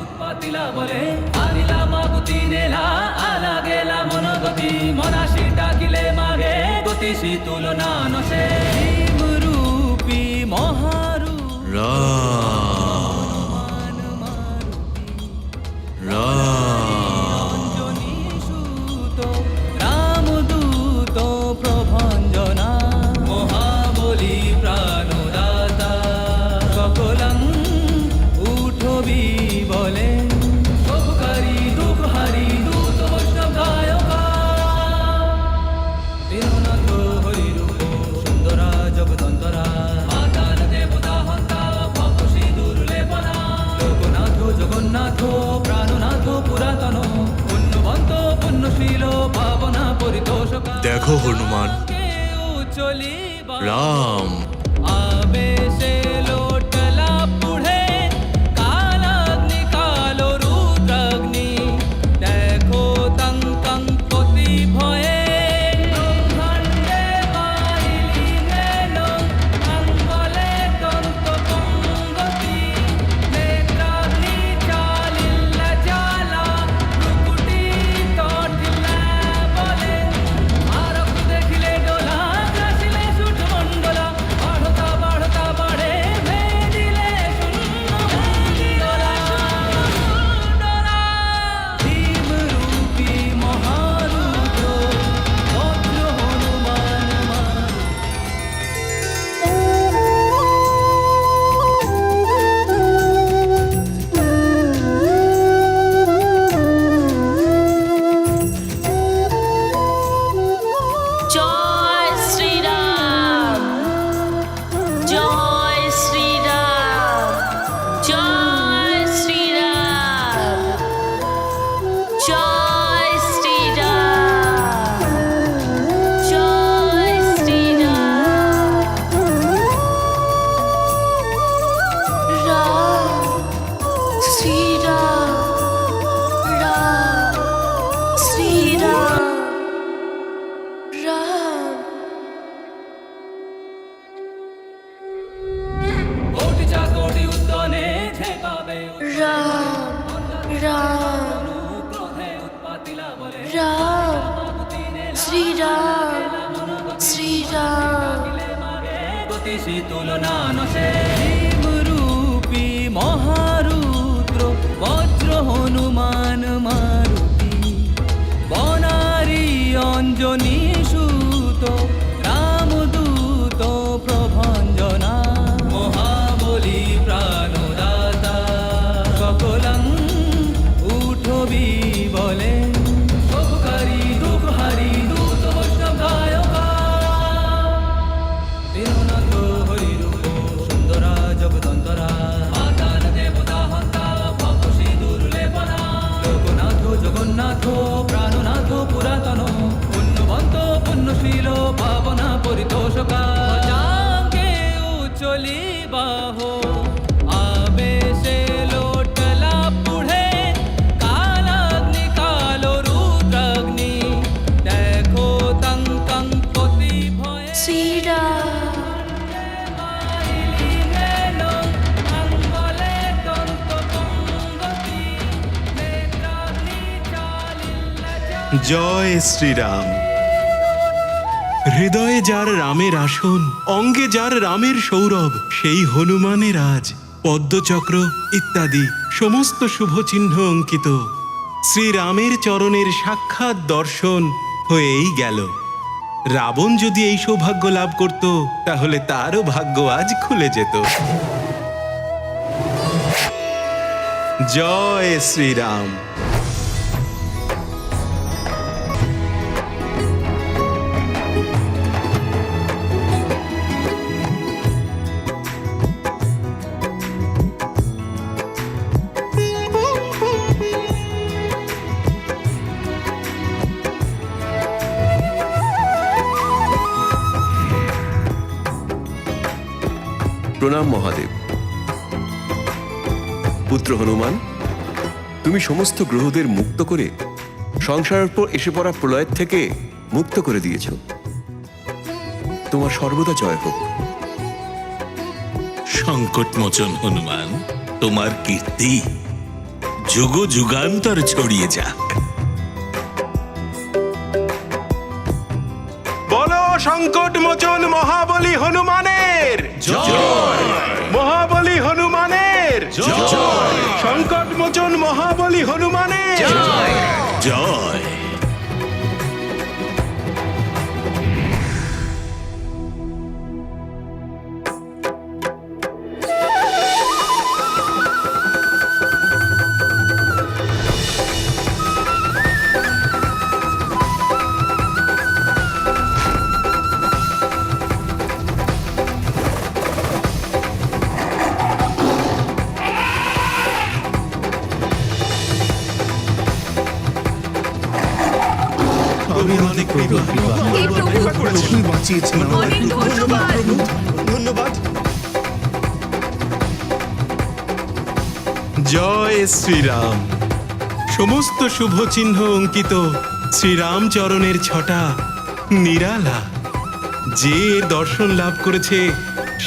উৎপাতিলা বলে আনিলা মাগুতি নেলা আলা গেলা মনগতি মনাশি ডাকিলে মাগে গতিশী তুলনা নসে রূপী মহারূপ অঞ্জনী সুত রামদূত প্রভঞ্জনা মহাবলী প্রাণদাতা সকলং উঠবি বলে শুভকারী দুঃখহারী দূত বৈষ্ণব গায়কা দীননাথ হরিরূপ সুন্দরা জগদন্তরা মাতার দেবতা হন্তা ভবসী দুর্লেপনা লোকনাথ জগন্নাথ প্রাণনাথ পুরাতন পুণ্যবন্ত পুণ্যশীল পাবনা পরিতোষক। দেখো হনুমান, রাম আবেশে লোটলা পুঢ়ে কালাগ্নি কালো রুদ্রাগ্নি দেখো তং তং পতি ভয়ে ব্রহ্মাণ্ডে বাহিলি মেলো অঙ্গলে দন্ত পঙ্গতি নেত্রাগ্নি চালিল্লা জ্বালা ভ্রুকুটি তটিল্লা বলে আরব দেখিলে ডোলা গ্রাসিলে সুঠ মণ্ডলা বাড়তা বাড়তা বাড়ে ভেদিলে শূন্য মণ্ডলা ভীম রূপী মহারুদ্র বজ্র হনুমান জয় শ্রীরাম, জয় শ্রীরাম, জয় শ্রীরাম, জয় শ্রীরাম, জয় শ্রীরাম। রাম, শ্রীরাম, রাম, শ্রীরাম, রাম। কোটি চাকটি উদ্যানে ঝেঁকাবে রাম, রাম, ক্রোধে উৎপাতিলা বলে রাম, শ্রীরাম, শ্রীরাম। গতিশী তুলনা নসে ভীম রূপী মহারুদ্র বজ্র হনুমান মারুতি বনারী অঞ্জনী সুত রামদূত প্রভঞ্জনা মহাবলী প্রাণদাতা সকলং উঠবি বলে শুভকারী দুঃখহারী দূত বৈষ্ণব গায়কা দীননাথ হরিরূপ সুন্দরা জগদন্তরা মাতার দেবতা হন্তা ভবসী দুর্লেপনা লোকনাথ জগন্নাথ প্রাণনাথ পুরাতন পুণ্যবন্ত পুণ্যশীল পাবনা পরিতোষকা জাঙ্গে উচলি বাহো আবেশে লোটলা পুঢ়ে কালাগ্নি কালো রুদ্রাগ্নি দেখো তং তং পতি ভয়ে শ্রীরাম, বাহিলি মেলো অঙ্গলে দন্ত পঙ্গতি নেত্রাগ্নি চালিল্লা জয় শ্রীরাম। হৃদয়ে যার রামের আসন, অঙ্গে যার রামের সৌরভ, সেই হনুমানের আজ পদ্মচক্র ইত্যাদি সমস্ত শুভ চিহ্ন অঙ্কিত। শ্রীরামের চরণের সাক্ষাৎ দর্শন হয়েই গেল। রাবণ যদি এই সৌভাগ্য লাভ করত, তাহলে তারও ভাগ্য আজ খুলে যেত। জয় শ্রীরাম। প্রণাম মহাদেব। পুত্র হনুমান, তুমি সমস্ত গ্রহদের মুক্ত করে সংসারের পর এসে পড়া প্রলয়ের থেকে মুক্ত করে দিয়েছ। তোমার সর্বদা জয় হোক। সংকটমোচন হনুমান, তোমার কীর্তি যুগ যুগান্তর ছড়িয়ে যাক। বলো সংকট মোচন মহাবলী হনুমানের জয়! মহাবলী হনুমানের সংকট মোচন মহাবলী হনুমানের জয়! জয় শ্রীরাম। সমস্ত শুভ চিহ্ন অঙ্কিত শ্রীরাম চরণের ছটা নিরালা। যে এর দর্শন লাভ করেছে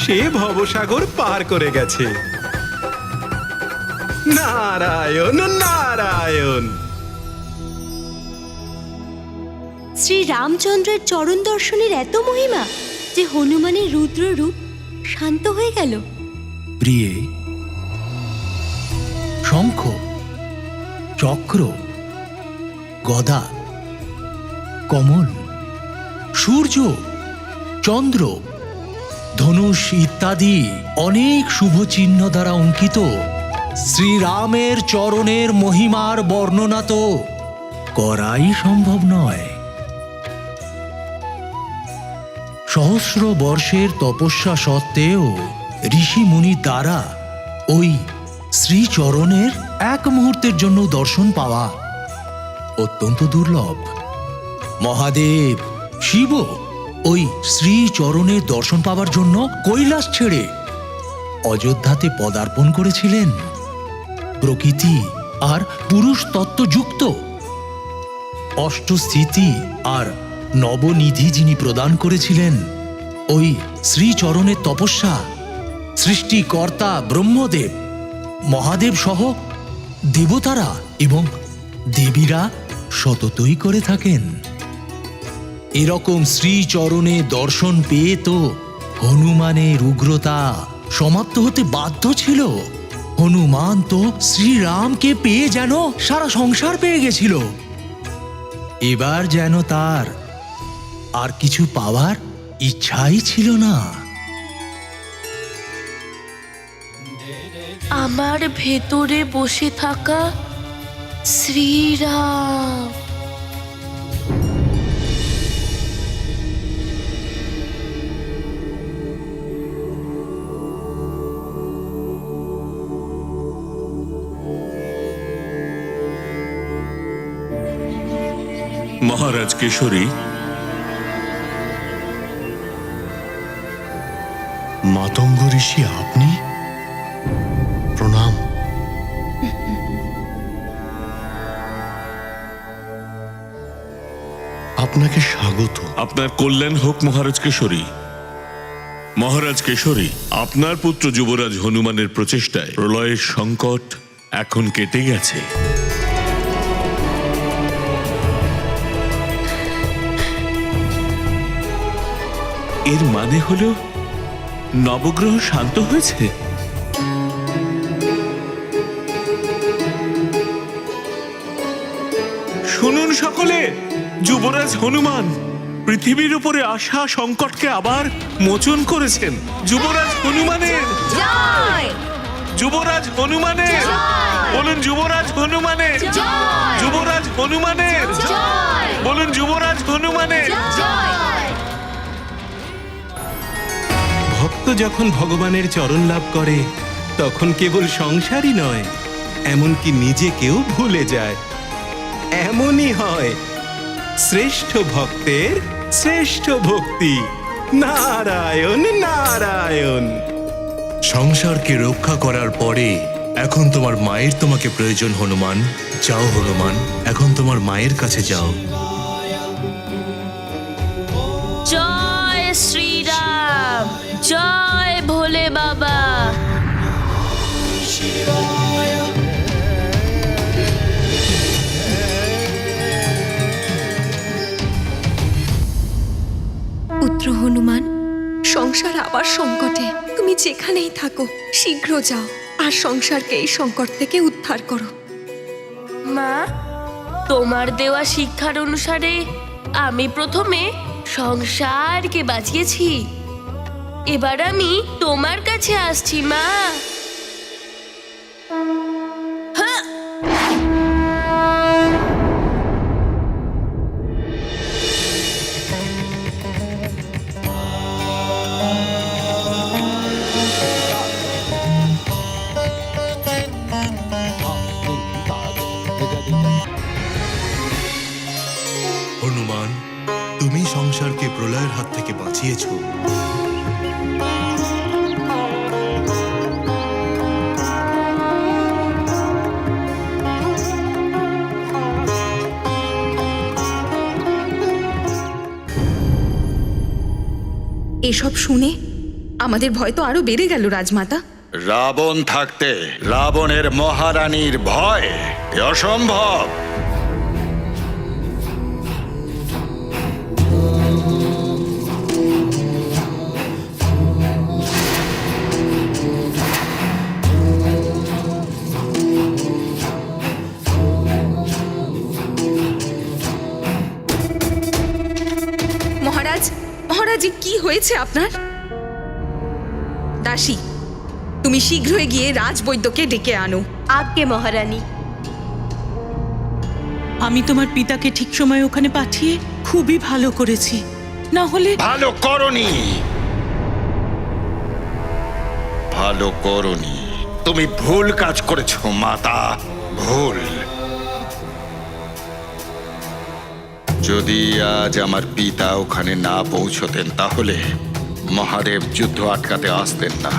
সে ভবসাগর পার করে গেছে। নারায়ণ নারায়ণ। শ্রী রামচন্দ্রের চরণ দর্শনের এত মহিমা যে হনুমানের রুদ্র রূপ শান্ত হয়ে গেল। প্রিয়ে, শঙ্খ, চক্র, গদা, কমল, সূর্য, চন্দ্র, ধনুষ ইত্যাদি অনেক শুভ চিহ্ন দ্বারা অঙ্কিত শ্রীরামের চরণের মহিমার বর্ণনা তো করাই সম্ভব নয়। সহস্র বর্ষের তপস্যা সত্ত্বেও ঋষি মুনি দ্বারা ওই শ্রীচরণের এক মুহূর্তের জন্য দর্শন পাওয়া অত্যন্ত দুর্লভ। মহাদেব শিব ওই শ্রীচরণের দর্শন পাওয়ার জন্য কৈলাস ছেড়ে অযোধ্যাতে পদার্পণ করেছিলেন। প্রকৃতি আর পুরুষ তত্ত্বযুক্ত অষ্টস্থিতি আর নবনিধি যিনি প্রদান করেছিলেন ওই শ্রীচরণের তপস্যা সৃষ্টিকর্তা ব্রহ্মদেব, মহাদেব সহ দেবতারা এবং দেবীরা সততই করে থাকেন। এরকম শ্রীচরণে দর্শন পেয়ে তো হনুমানের উগ্রতা সমাপ্ত হতে বাধ্য ছিল। হনুমান তো শ্রীরামকে পেয়ে যেন সারা সংসার পেয়ে গেছিল। এবার যেন তার আর কিছু পাওয়ার ইচ্ছাই ছিল না। আমার ভেতরে বসে থাকা শ্রীরাম। মহারাজ কেশরী, মাতঙ্গ ঋষি আপনি? প্রণাম। আপনাকে স্বাগত। আপনার কল্যাণ হোক মহারাজ কেশরী। মহারাজ কেশরী, আপনার পুত্র যুবরাজ হনুমানের প্রচেষ্টায় প্রলয়ের সংকট এখন কেটে গেছে। এর মানে হলো নবগ্রহ শান্ত হয়েছে। শুনুন সকলে, যুবরাজ হনুমান পৃথিবীর উপরে আসা সংকটকে আবার মোচন করেছেন। যুবরাজ হনুমানের জয়! যুবরাজ হনুমানের বলুন, যুবরাজ হনুমানের যুবরাজ হনুমানের বলুন, যুবরাজ হনুমানের। ভক্ত যখন ভগবানের চরণ লাভ করে তখন কেবল সংসারই নয়, এমনকি নিজেকেও ভুলে যায়। এমনই হয় শ্রেষ্ঠ ভক্তের শ্রেষ্ঠ ভক্তি। নারায়ণ নারায়ণ। সংসারকে রক্ষা করার পরে এখন তোমার মায়ের তোমাকে প্রয়োজন হনুমান। যাও হনুমান, এখন তোমার মায়ের কাছে যাও। জয় শ্রীরাম, জয় ভোলে বাবা। পুত্র হনুমান, সংসার আবার সংকটে। তুমি যেখানেই থাকো শীঘ্র যাও আর সংসারকে এই সংকট থেকে উদ্ধার করো। মা, তোমার দেওয়া শিক্ষার অনুসারে আমি প্রথমে সংসারকে বাঁচিয়েছি, এবার আমি তোমার কাছে আসছি মা। হ্যাঁ। হনুমান, তুমি সংসারকে প্রলয়ের হাত থেকে বাঁচিয়েছো। এসব শুনে আমাদের ভয় তো আরো বেড়ে গেল রাজমাতা। রাবণ থাকতে রাবণের মহারানীর ভয় এ অসম্ভব। মহারাজ, মহারাজ, এ কি হয়েছে আপনার? দাসী, তুমি শীঘ্রই গিয়ে রাজবৈদ্যকে ডেকে আনো। আজ্ঞে মহারানী। আমি তোমার পিতাকে ঠিক সময়ে ওখানে পাঠিয়ে খুবই ভালো করেছি, না হলে ভালো করনি, ভালো করনি। তুমি ভুল কাজ করেছো মাতা, ভুল। যদি আজ আমার পিতা ওখানে না পৌঁছতেন তাহলে মহাদেব যুদ্ধ আটকাতে আসতেন না।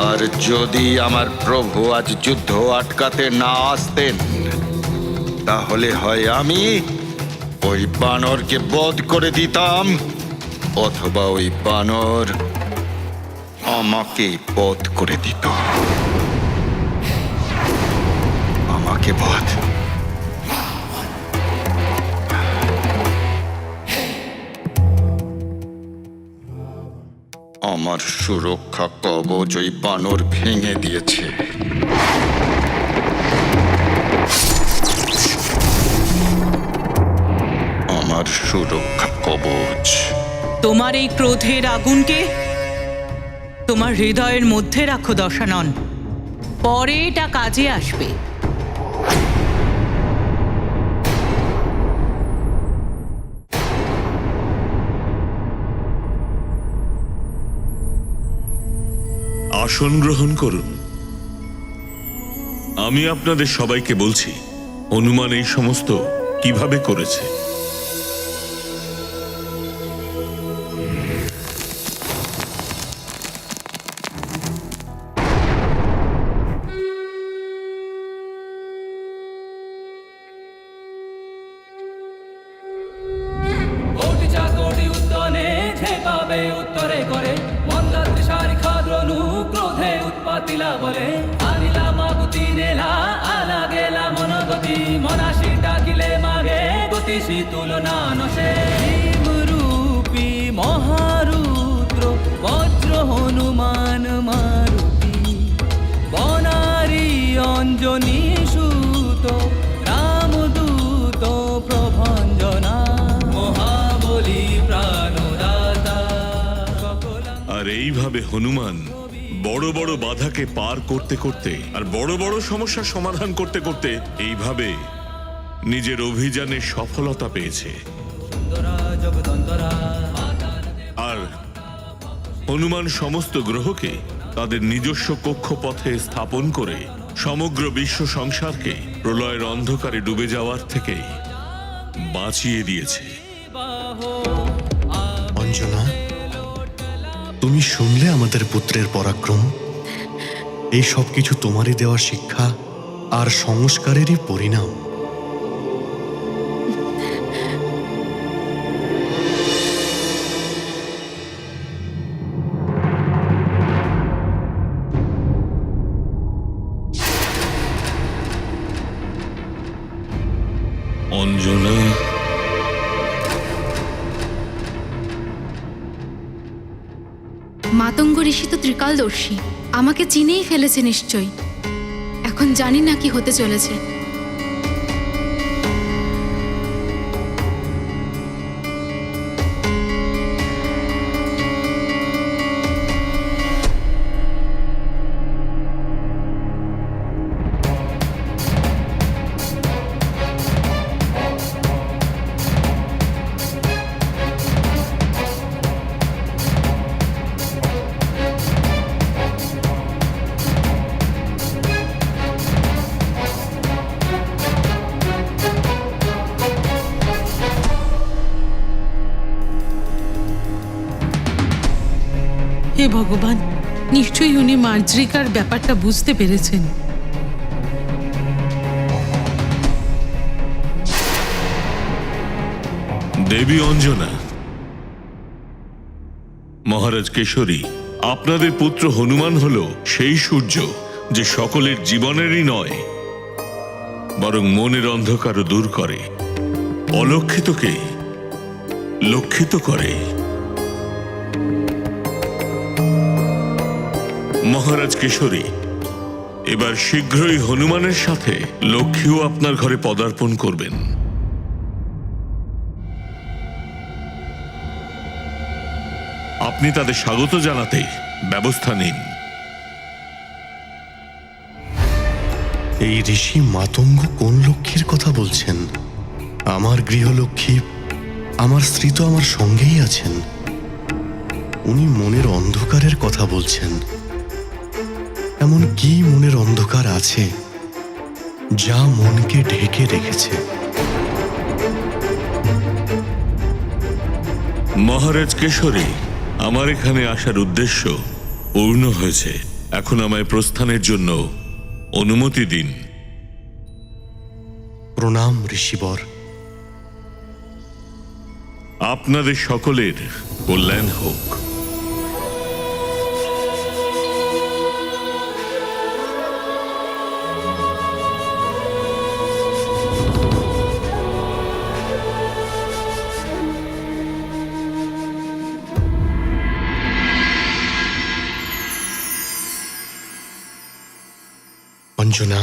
আর যদি আমার প্রভু আজ যুদ্ধ আটকাতে না আসতেন তাহলে হয় আমি ওই বানরকে বধ করে দিতাম, অথবা ওই বানর আমাকে বধ করে দিত। আমাকে বধ। আমার সুরক্ষা কবচ ওই বানর ভেঙে দিয়েছে। আমার সুরক্ষা কবচ। তোমার এই ক্রোধের আগুনকে তোমার হৃদয়ের মধ্যে রাখো দশানন, পরে এটা কাজে আসবে। আসন গ্রহণ করুন। আমি আপনাদের সবাইকে বলছি হনুমান এই সমস্ত কিভাবে করেছে। কোটি চাকরি উদ্যানে ঝেঁকাবে উত্তরে করে মন্দার শারিখা দ্রণু ক্রোধে উৎপাতিলা বলে আনিলা মাগুতি নেলা আলা গেলা মনগতি মনাশি ডাকিলে মাগে গতি তুলনা নশে রূপী মহারুদ্র বজ্র হনুমান মারুতি বনারি অঞ্জনী সুত রামদূত প্রভঞ্জনা মহাবলী প্রাণদাতা আর এইভাবে হনুমান বড় বড় বাধাকে পার করতে করতে আর বড় বড় সমস্যার সমাধান করতে করতে এইভাবে নিজের অভিযানে সফলতা পেয়েছে। আর হনুমান সমস্ত গ্রহকে তাদের নিজস্ব কক্ষপথে স্থাপন করে সমগ্র বিশ্ব সংসারকে প্রলয়ের অন্ধকারে ডুবে যাওয়ার থেকে বাঁচিয়ে দিয়েছে। অঞ্জনা, তুমি শুনলে আমাদের পুত্রের পরাক্রম? এই সব কিছু তোমারই দেওয়া শিক্ষা আর সংস্কারেরই পরিণাম। মাতঙ্গ ঋষি তো ত্রিকালদর্শী, আমাকে চিনেই ফেলেছে নিশ্চয়ই। এখন জানি না কি হতে চলেছে। হে ভগবান, নিশ্চয়ই উনি মার্জরিকার ব্যাপারটা বুঝতে পেরেছেন। দেবী অঞ্জনা, মহারাজ কেশরী, আপনাদের পুত্র হনুমান হল সেই সূর্য যে সকলের জীবনেরই নয়, বরং মনের অন্ধকারও দূর করে, অলক্ষিতকে লক্ষিত করে। মহারাজ কেশরী, এবার শীঘ্রই হনুমানের সাথে লক্ষ্মীও আপনার ঘরে পদার্পণ করবেন। আপনি তাদের স্বাগত জানাতে ব্যবস্থা নিন। এই ঋষি মাতঙ্গ কোন লক্ষ্মীর কথা বলছেন? আমার গৃহলক্ষ্মী, আমার স্ত্রী তো আমার সঙ্গেই আছেন। উনি মনের অন্ধকারের কথা বলছেন। এমন কি মনের অন্ধকার আছে যা মনকে ঢেকে রেখেছে? মহারাজ কেশরী, আমার এখানে আসার উদ্দেশ্য পূর্ণ হয়েছে। এখন আমায় প্রস্থানের জন্য অনুমতি দিন। প্রণাম ঋষিবর। আপনাদের সকলের কল্যাণ হোক। অঞ্জনা,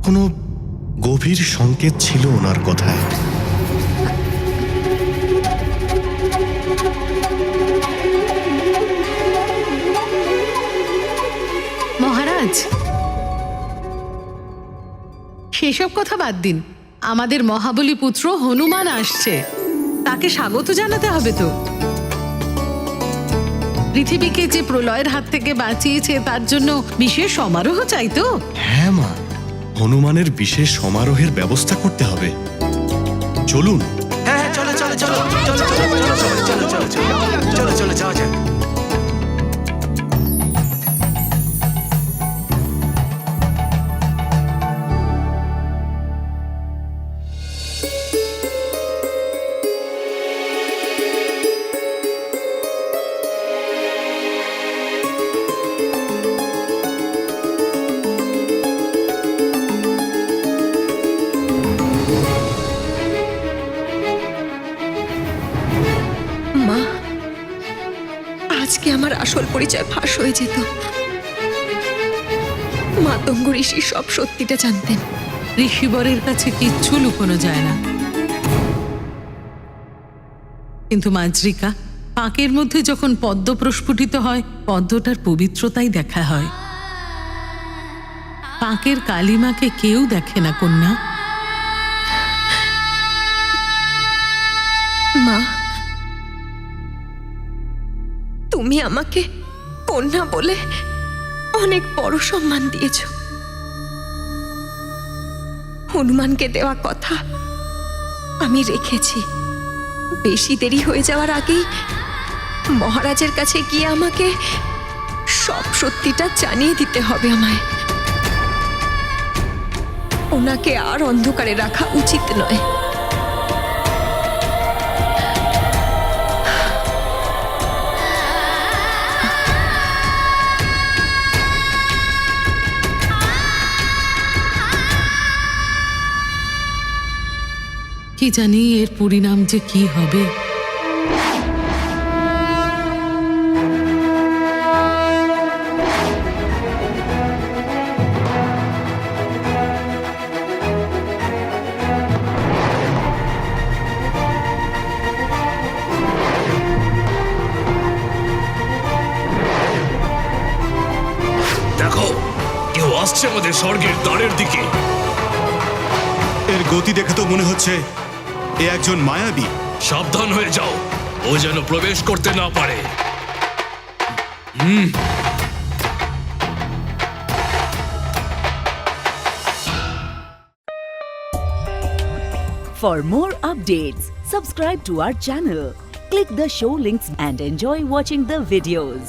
কোনো গভীর সংকেত ছিল ওনার কথায়। মহারাজ, সেসব কথা বাদ দিন। আমাদের মহাবলী পুত্র হনুমান আসছে, তাকে স্বাগত জানাতে হবে তো। পৃথিবীকে যে প্রলয়ের হাত থেকে বাঁচিয়েছে তার জন্য বিশেষ সমারোহ চাই তো। হ্যাঁ মা, হনুমানের বিশেষ সমারোহের ব্যবস্থা করতে হবে। চলুন। হ্যাঁ, চলো চলো চলো চলো চলো চলো চলো চলো চলো চলো যাওয়া যাক। মা, আজকে আমার আসল পরিচয় ফাঁস হয়ে যেত। মাতঙ্গ ঋষি সব সত্যিটা জানতেন। ঋষিবরের কাছে কিচ্ছু লুকোনো যায় না। কিন্তু মার্জরিকা, পাঁকের মধ্যে যখন পদ্ম প্রস্ফুটিত হয়, পদ্মটার পবিত্রতাই দেখা হয়। পাঁকের কালিমাকে কেউ দেখে না কন্যা। মা, তুমি আমাকে কন্যা বলে অনেক বড় সম্মান দিয়েছ। হনুমানকে দেওয়া কথা আমি রেখেছি। বেশি দেরি হয়ে যাওয়ার আগেই মহারাজের কাছে গিয়ে আমাকে সব সত্যিটা জানিয়ে দিতে হবে আমায়। ওনাকে আর অন্ধকারে রাখা উচিত নয়। কি জানি এর পরিণাম যে কি হবে। যাচ্ছে আমাদের স্বর্গের দ্বারের দিকে। এর গতি দেখে তো মনে হচ্ছে এ একজন মায়াবী। সাবধান হয়ে যাও, ও যেন প্রবেশ করতে না পারে। For more updates, subscribe to our channel, click the show links and enjoy watching the videos.